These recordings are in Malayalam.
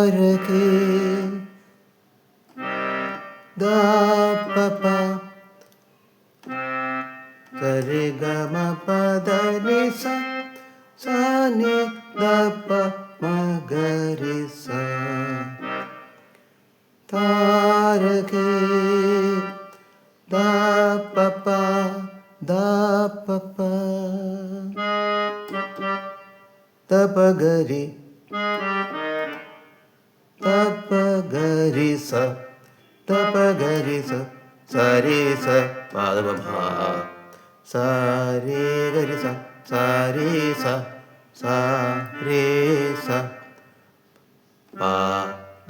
താരകേ ദാ പപ സരി ഗമ പദ നി സ സാ നി ദ പ മ ഗ രി സ താരകേ ദാ പപ ദാ പപ തപഗരി തപഗരി സ തപഗരി സ സരി സ പാദപ സരി ഗരി സ സരി സ സരി സ പ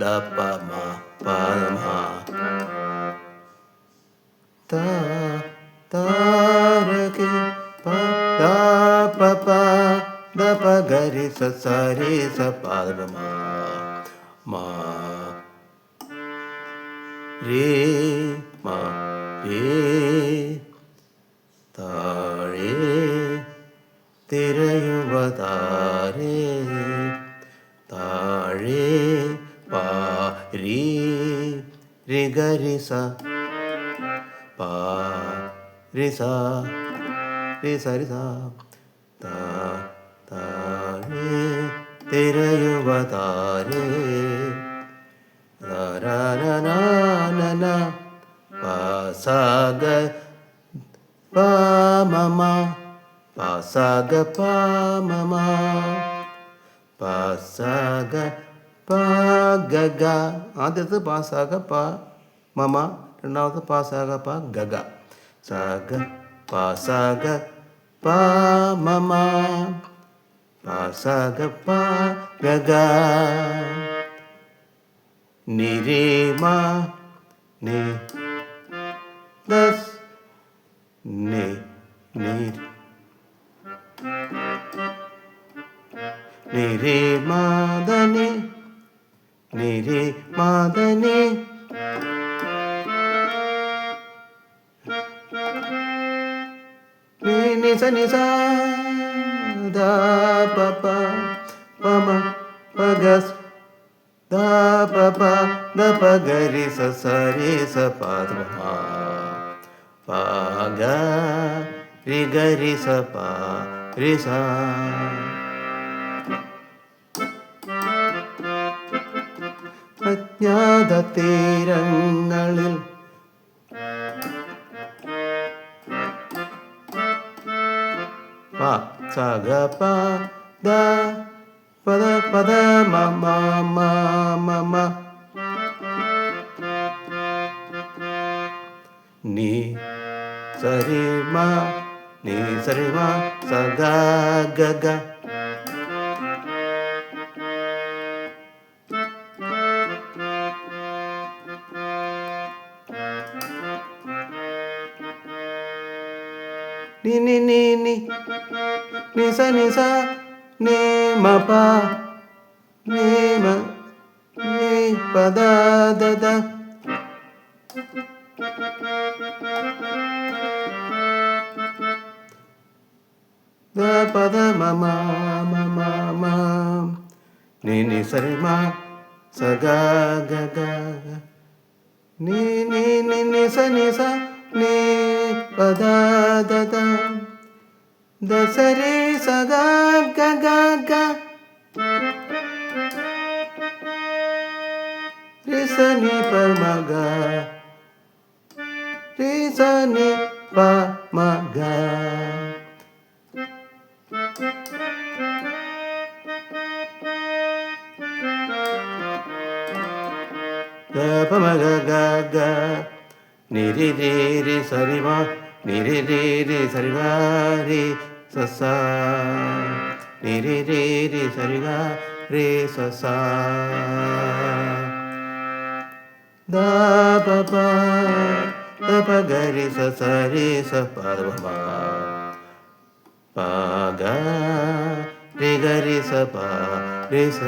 ദ പ മ പ മ ത താരകേ പ ദ പ പ ദ പ ഗരി സ സരി സ പാദപ മ രേ മ രേ താഴേ തിരയുവതാരേ താഴേ പാ രീ രി ഗരി സ പാ രി സ രി സ രി സ താഴേ തിരയുവതാരേ ന പാ സ ഗ പ മ മ പാ സ ഗ പ മ മ പാ സ ഗ പ ഗ ഗ ആദ്യത്തെ പാ സ ഗ പ മ മ രണ്ടാമത്തെ പാ സ ഗ പ ഗ ഗ സ ഗ പാ സ ഗ പ മ മ പാ സ ഗ പ ഗ ഗ നി രി മ നി ദസ് നി നി നി രി മ ദ നി നി രി മ ദ നി നി നി സ നി സ ദ പ പ പ മ പ ഗ സ് ദ പ പ ദ പ ഗ രി സ സ രി സ പ ദ മ പ ഗ രി ഗ രി സ പ രി സ അജ്ഞാത തീരങ്ങളിൽ പ സ ഗ പ ദ പദ പദ മ മ മ മ മ നി സരി മ നി സരി മ സ ഗ ഗ ഗ നി നി നി നി നി സ നി സ നി മ പ നി മ നി പ ദ ദ ദ ദ പ ദ മ മ മ മ മ നി നി സ രി മ സ ഗ ഗ ഗ നി നി നി നി സ നി സ നി പ ദ ദ ദ ദ സ രി സ ഗ ഗ ഗ ഗ രി സ നി പ മ ഗ രി സ നി പ മ ഗ ഗ പ മ ഗ ഗ ഗ നി രി രി രി സ രി മ നി രി രി രി സ രി ഗ രി സ സ നി രി രി രി സ രി ഗ രി സ സ ദ പ പ ദ പ ഗ രി സ സ രി സ പ ദ പ മ പ ഗ രി ഗ രി സ പ രി സ